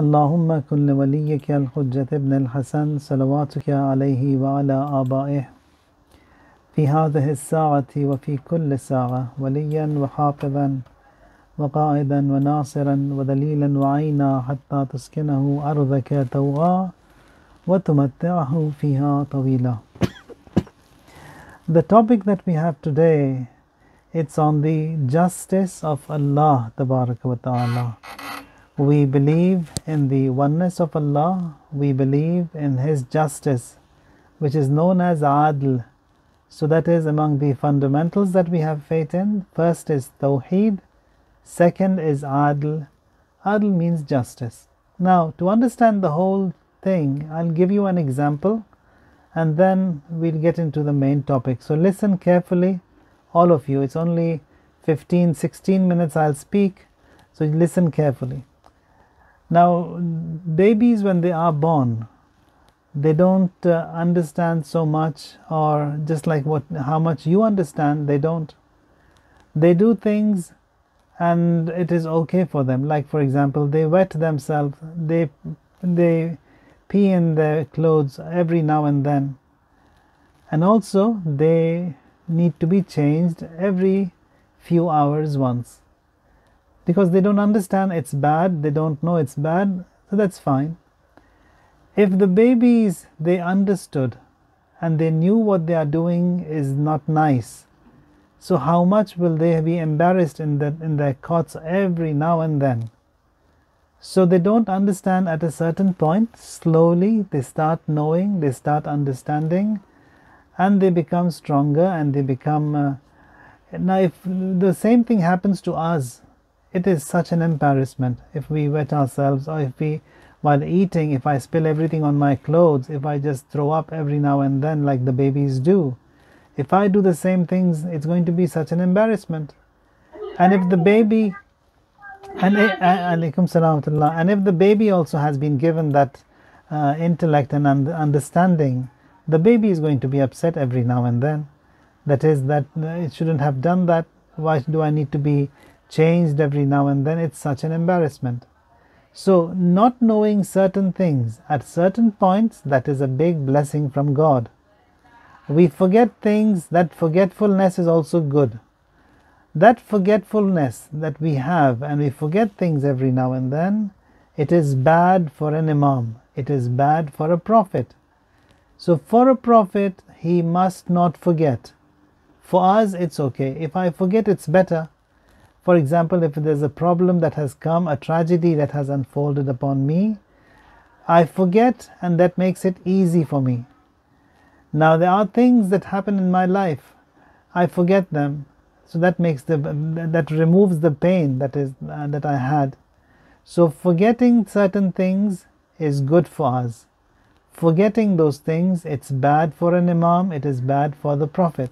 اللهم كن لوليك الحجة ابن الحسن صلواتك عليه وعلى آبائه في هذه الساعة وفي كل ساعة وليا وحافظا وقائدا وناصرا وذليلا وعينا حتى تسكنه أرضك طوعا وتمتعه فيها طويلا. The topic that we have today, it's on the justice of Allah Tabaraka wa Ta'ala. We believe in the oneness of Allah, we believe in His justice, which is known as Adl. So that is among the fundamentals that we have faith in. First is Tawheed, second is Adl. Adl means justice. Now, to understand the whole thing, I'll give you an example and then we'll get into the main topic. So listen carefully, all of you. It's only 15-16 minutes I'll speak, so listen carefully. Now, babies, when they are born, they don't understand so much, or just like how much you understand, they don't. They do things and it is okay for them. Like, for example, they wet themselves, they pee in their clothes every now and then, and also they need to be changed every few hours once, because they don't understand it's bad, they don't know it's bad, so that's fine. If the babies, they understood and they knew what they are doing is not nice, so how much will they be embarrassed in their cots every now and then? So they don't understand at a certain point. Slowly they start knowing, they start understanding, and they become stronger and they become now if the same thing happens to us, it is such an embarrassment if we wet ourselves, or if we, while eating, if I spill everything on my clothes, if I just throw up every now and then like the babies do. If I do the same things, it's going to be such an embarrassment. And if the baby and if the baby also has been given that intellect and understanding, the baby is going to be upset every now and then. That is, that it shouldn't have done that. Why do I need to be changed every now and then? It's such an embarrassment. So not knowing certain things at certain points, that is a big blessing from God. We forget things. That forgetfulness is also good. That forgetfulness that we have, and we forget things every now and then, it is bad for an imam, it is bad for a prophet. So for a prophet, he must not forget. For us, it's okay. If I forget, it's better. For example, if there's a problem that has come, a tragedy that has unfolded upon me, I forget, and that makes it easy for me. Now there are things that happen in my life, I forget them, so that removes the pain that I had. So forgetting certain things is good for us. Forgetting those things, it's bad for an imam, it is bad for the prophet.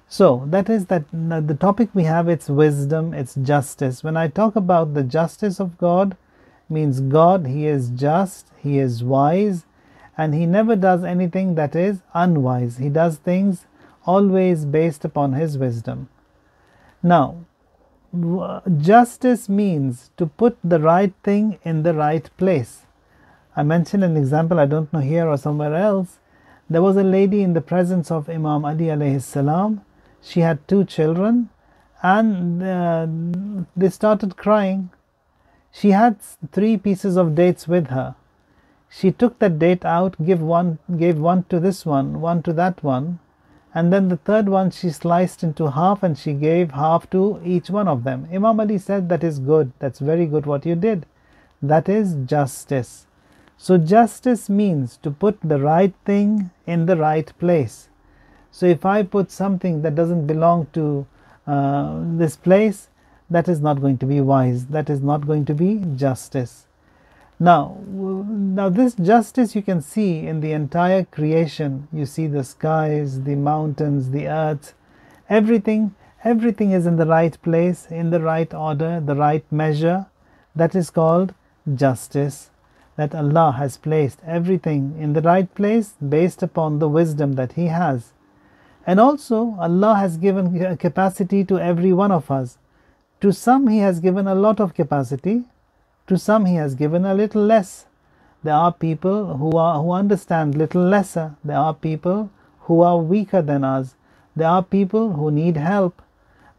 So that is the topic we have. It's wisdom, it's justice. When I talk about the justice of God, means God, He is just, He is wise, and He never does anything that is unwise. He does things always based upon His wisdom. Now, justice means to put the right thing in the right place. I mentioned an example, I don't know here or somewhere else. There was a lady in the presence of Imam Ali alayhi salam. She had 2 children, and they started crying. She had 3 pieces of dates with her. She took that date out, gave one to this one to that one, and then the third one she sliced into half and she gave half to each one of them. Imam Ali said, that is good, that's very good what you did. That is justice. So justice means to put the right thing in the right place. So if I put something that doesn't belong to this place, that is not going to be wise, that is not going to be justice. Now this justice you can see in the entire creation. You see the skies, the mountains, the earth, everything is in the right place, in the right order, the right measure. That is called justice. That Allah has placed everything in the right place based upon the wisdom that He has. And also Allah has given a capacity to every one of us. To some He has given a lot of capacity, To some He has given a little less. There are people who understand little lesser. There are people who are weaker than us. There are people who need help.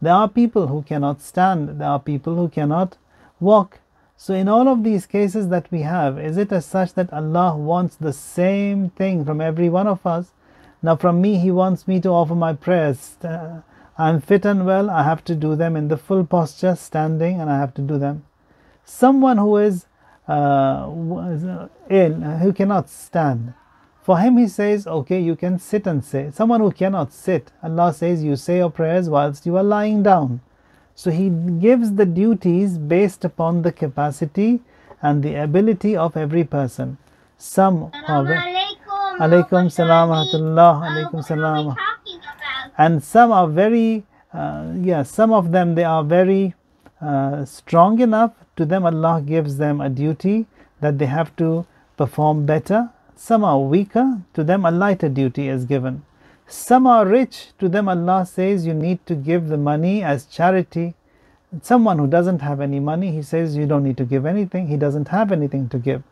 There are people who cannot stand. There are people who cannot walk. So in all of these cases that we have, is it as such that Allah wants the same thing from every one of us? Now from me He wants me to offer my prayers. I'm fit and well, I have to do them in the full posture, standing, and I have to do them. Someone who is ill, who cannot stand, for him He says, okay, you can sit and say. Someone who cannot sit, Allah says, you say your prayers whilst you are lying down. So He gives the duties based upon the capacity and the ability of every person. Some are Alaikum salam wa rahmatullah, Alaikum salam. And some are very, some of them, they are very strong enough. To them Allah gives them a duty that they have to perform better. Some are weaker, to them a lighter duty is given. Some are rich, to them Allah says you need to give the money as charity. Someone who doesn't have any money, He says you don't need to give anything, he doesn't have anything to give.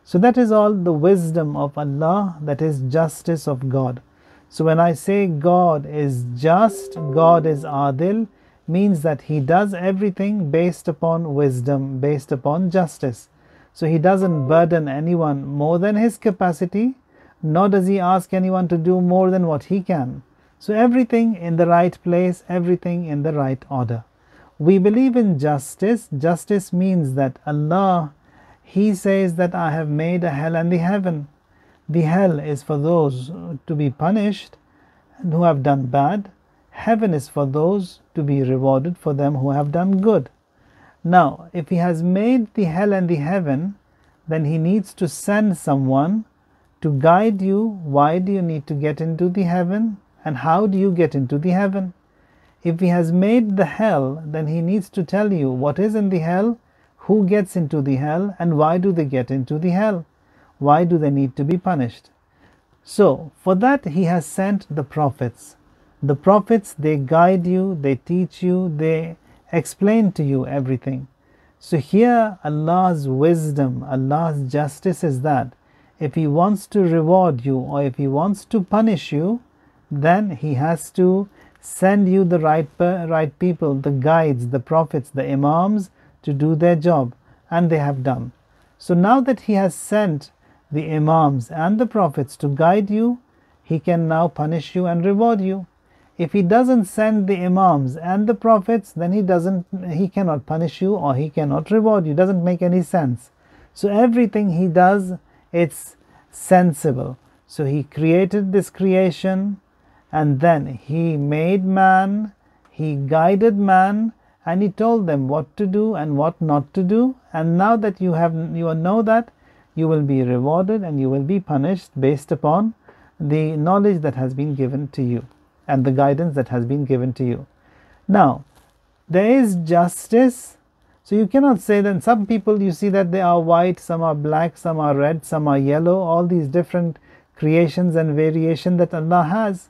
So that is all the wisdom of Allah, that is justice of God. So when I say God is just, God is adil, means that He does everything based upon wisdom, based upon justice. So He doesn't burden anyone more than his capacity, nor does He ask anyone to do more than what he can. So everything in the right place, everything in the right order. We believe in justice. Justice means that Allah, He says that I have made a hell and the heaven. The hell is for those to be punished and who have done bad. Heaven is for those to be rewarded for them who have done good. Now, if He has made the hell and the heaven, then He needs to send someone to guide you. Why do you need to get into the heaven? And how do you get into the heaven? If He has made the hell, then He needs to tell you what is in the hell, who gets into the hell, and why do they get into the hell? Why do they need to be punished? So, for that He has sent the prophets. The prophets, they guide you, they teach you, they explain to you everything. So here Allah's wisdom, Allah's justice is that if He wants to reward you or if He wants to punish you, then He has to send you the right people, the guides, the prophets, the imams, to do their job, and they have done. So now that He has sent the imams and the prophets to guide you, He can now punish you and reward you. If He doesn't send the imams and the prophets, then He cannot punish you or He cannot reward you. It doesn't make any sense. So everything He does, it's sensible. So He created this creation, and then He made man, He guided man, and He told them what to do and what not to do. And now that you know that, you will be rewarded and you will be punished based upon the knowledge that has been given to you and the guidance that has been given to you. Now, there is justice. So you cannot say that some people, you see that they are white, some are black, some are red, some are yellow, all these different creations and variation that Allah has.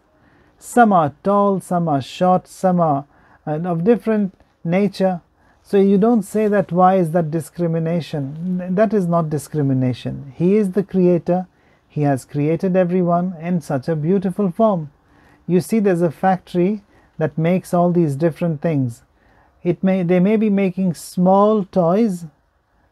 Some are tall, some are short, some are of different nature. So you don't say that why is that discrimination? That is not discrimination. He is the creator. He has created everyone in such a beautiful form. You see, there's a factory that makes all these different things. They may be making small toys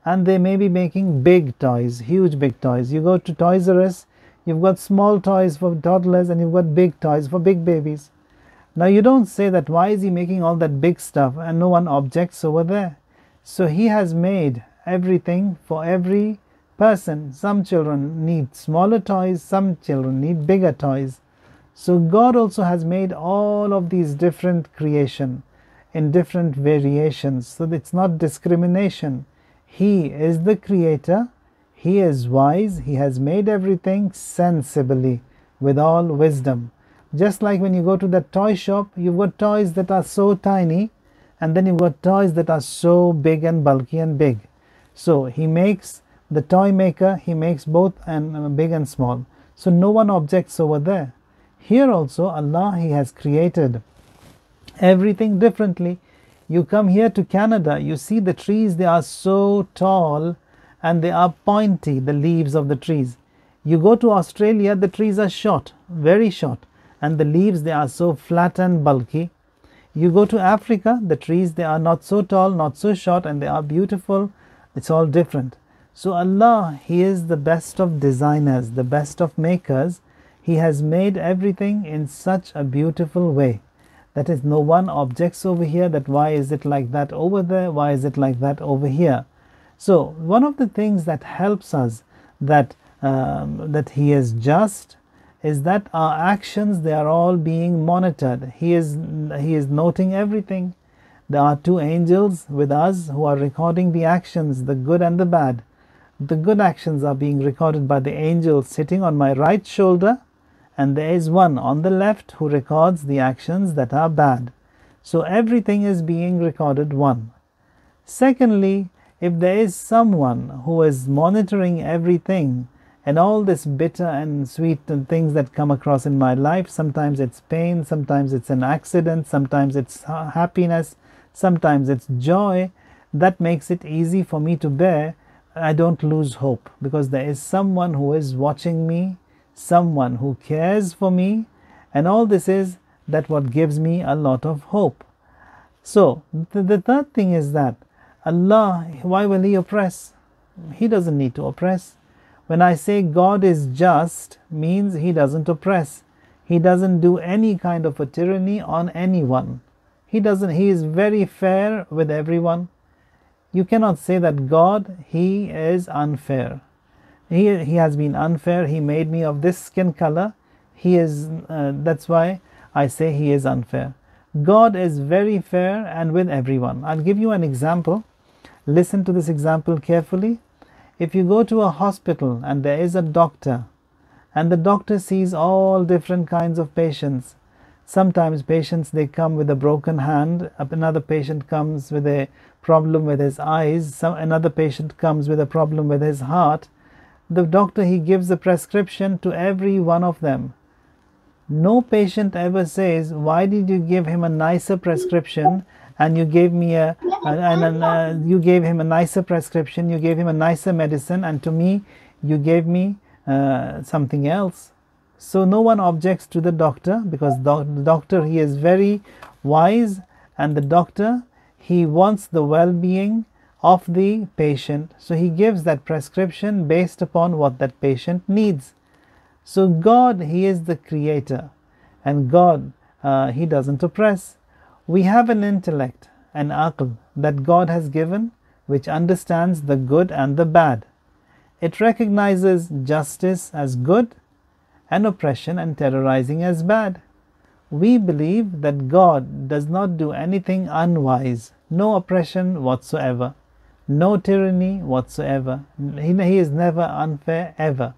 and they may be making big toys, huge big toys. You go to Toys R Us, you've got small toys for toddlers and you've got big toys for big babies. Now you don't say that why is He making all that big stuff and no one objects over there. So He has made everything for every person. Some children need smaller toys, some children need bigger toys. So God also has made all of these different creation in different variations. So it's not discrimination. He is the creator. He is wise. He has made everything sensibly with all wisdom. Just like when you go to the toy shop, you've got toys that are so tiny, and then you've got toys that are so big and bulky and big. So He makes, the toy maker, He makes both and big and small. So no one objects over there. Here also Allah, He has created everything differently. You come here to Canada, you see the trees, they are so tall and they are pointy, the leaves of the trees. You go to Australia, the trees are short, very short, and the leaves, they are so flat and bulky. You go to Africa, the trees, they are not so tall, not so short, and they are beautiful. It's all different. So Allah, He is the best of designers, the best of makers. He has made everything in such a beautiful way. That is, no one objects over here that why is it like that over there, why is it like that over here. So one of the things that helps us that He is just is that our actions, they are all being monitored. He is noting everything. There are two angels with us who are recording the actions, the good and the bad. The good actions are being recorded by the angel sitting on my right shoulder, and there is one on the left who records the actions that are bad. So everything is being recorded one. Secondly, if there is someone who is monitoring everything, and all this bitter and sweet and things that come across in my life, sometimes it's pain, sometimes it's an accident, sometimes it's happiness, sometimes it's joy, that makes it easy for me to bear. I don't lose hope, because there is someone who is watching me, someone who cares for me, and all this is that what gives me a lot of hope. So the third thing is that Allah, why will He oppress? He doesn't need to oppress. When I say God is just, means He doesn't oppress. He doesn't do any kind of a tyranny on anyone. He is very fair with everyone. You cannot say that God, He is unfair. He has been unfair. He made me of this skin color. That's why I say He is unfair. God is very fair and with everyone. I'll give you an example. Listen to this example carefully. If you go to a hospital and there is a doctor, and the doctor sees all different kinds of patients. Sometimes patients, they come with a broken hand, another patient comes with a problem with his eyes, another patient comes with a problem with his heart. The doctor, he gives a prescription to every one of them. No patient ever says, why did you give him a nicer prescription and you gave me you gave him a nicer prescription, you gave him a nicer medicine, and to me you gave me something else. So no one objects to the doctor, because the doctor, he is very wise, and the doctor, he wants the well-being of the patient, so he gives that prescription based upon what that patient needs. So God, He is the creator, and God, He doesn't oppress. We have an intellect, an aql, that God has given, which understands the good and the bad. It recognizes justice as good and oppression and terrorizing as bad. We believe that God does not do anything unwise, no oppression whatsoever, no tyranny whatsoever. He is never unfair, ever.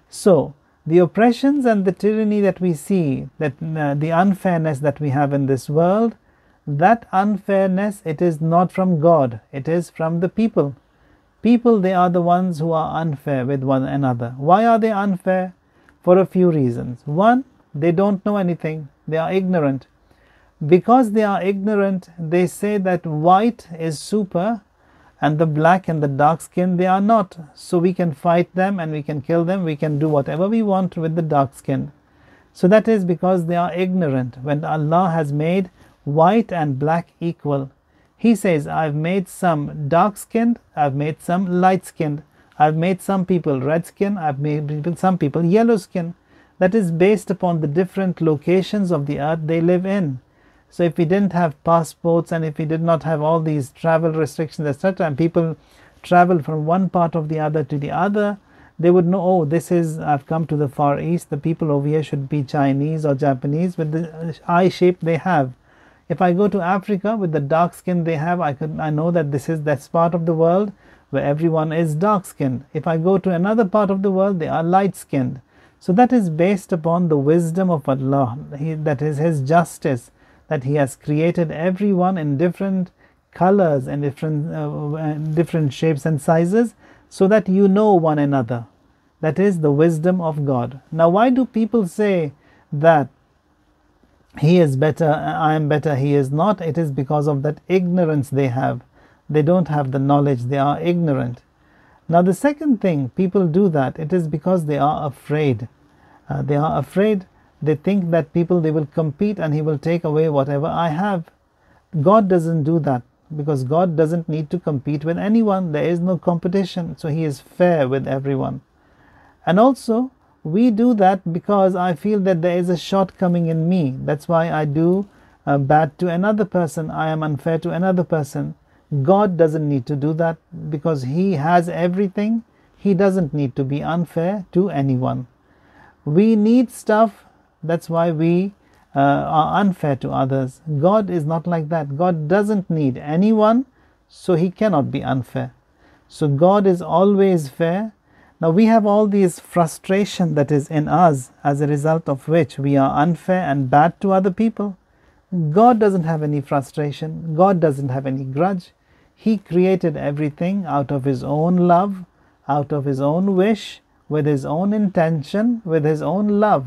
So the oppressions and the tyranny that we see, that the unfairness that we have in this world, that unfairness, it is not from God, it is from the people. People, they are the ones who are unfair with one another. Why are they unfair? For a few reasons. One, they don't know anything, they are ignorant. Because they are ignorant, they say that white is super and the black and the dark skin, they are not. So we can fight them and we can kill them, we can do whatever we want with the dark skin. So that is because they are ignorant. When Allah has made white and black equal, He says, I've made some dark skinned, I've made some light skinned, I've made some people red skin, I've made some people yellow skin. That is based upon the different locations of the earth they live in. So if we didn't have passports, and if we did not have all these travel restrictions, etc., and people travel from one part of the other to the other, they would know, oh, I've come to the Far East, the people over here should be Chinese or Japanese with the eye shape they have. If I go to Africa with the dark skin they have, I know that that's part of the world where everyone is dark skinned. If I go to another part of the world, they are light skinned. So that is based upon the wisdom of Allah. That is His justice, that He has created everyone in different colors and different shapes and sizes, so that you know one another. That is the wisdom of God. Now, why do people say that he is better, I am better, he is not. It is because of that ignorance they have. They don't have the knowledge, they are ignorant. Now the second thing, people do that, it is because they are afraid. They are afraid. They think that they will compete and he will take away whatever I have. God doesn't do that, because God doesn't need to compete with anyone. There is no competition, so he is fair with everyone. And also, we do that because I feel that there is a shortcoming in me. That's why I do bad to another person. I am unfair to another person. God doesn't need to do that because he has everything. He doesn't need to be unfair to anyone. We need stuff, that's why we are unfair to others. God is not like that. God doesn't need anyone, so he cannot be unfair. So God is always fair. Now we have all these frustration that is in us, as a result of which we are unfair and bad to other people. God doesn't have any frustration. God doesn't have any grudge. He created everything out of his own love, out of his own wish, with his own intention, with his own love.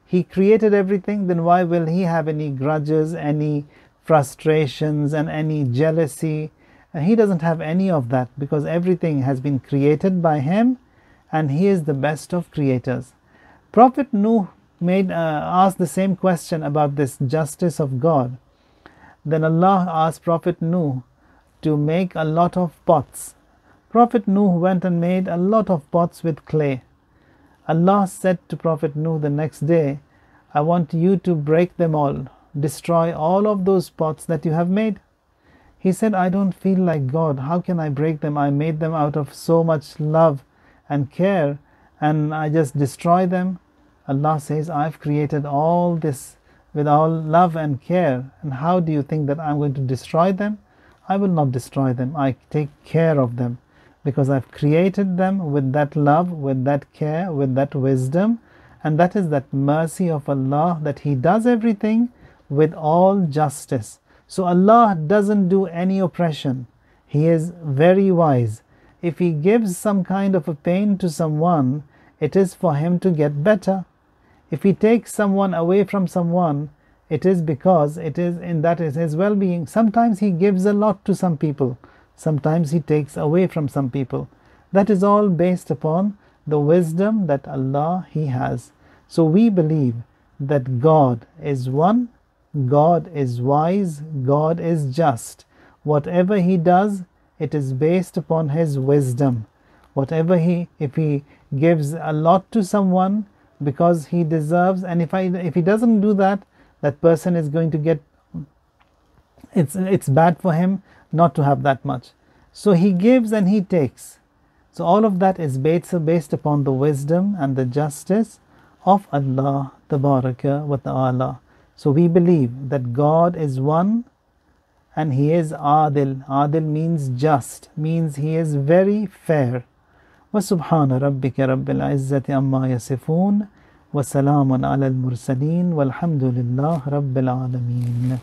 He created everything, then why will he have any grudges, any frustrations, and any jealousy? He doesn't have any of that, because everything has been created by him, and he is the best of creators. Prophet Nuh asked the same question about this justice of God. Then Allah asked Prophet Nuh to make a lot of pots. Prophet Nuh went and made a lot of pots with clay. Allah said to Prophet Nuh the next day, I want you to break them all, destroy all of those pots that you have made. He said, I don't feel like God. How can I break them? I made them out of so much love and care, and I just destroy them. Allah says, I've created all this with all love and care, and how do you think that I'm going to destroy them? I will not destroy them. I take care of them, because I've created them with that love, with that care, with that wisdom, and that is that mercy of Allah, that he does everything with all justice. So Allah doesn't do any oppression. He is very wise. If he gives some kind of a pain to someone, it is for him to get better. If he takes someone away from someone, it is because it is in that is his well-being. Sometimes he gives a lot to some people, sometimes he takes away from some people. That is all based upon the wisdom that Allah he has. So we believe that God is one, God is wise, God is just. Whatever he does, it is based upon his wisdom. If he gives a lot to someone because he deserves, and if he doesn't do that, that person is going to get, it's bad for him not to have that much. So he gives and he takes. So all of that is based upon the wisdom and the justice of Allah Tabaraka wa Ta'ala. So we believe that God is one and he is Adil. Adil means just, means he is very fair. وسبحان ربك رب العزة عما يصفون وسلام على المرسلين والحمد لله رب العالمين.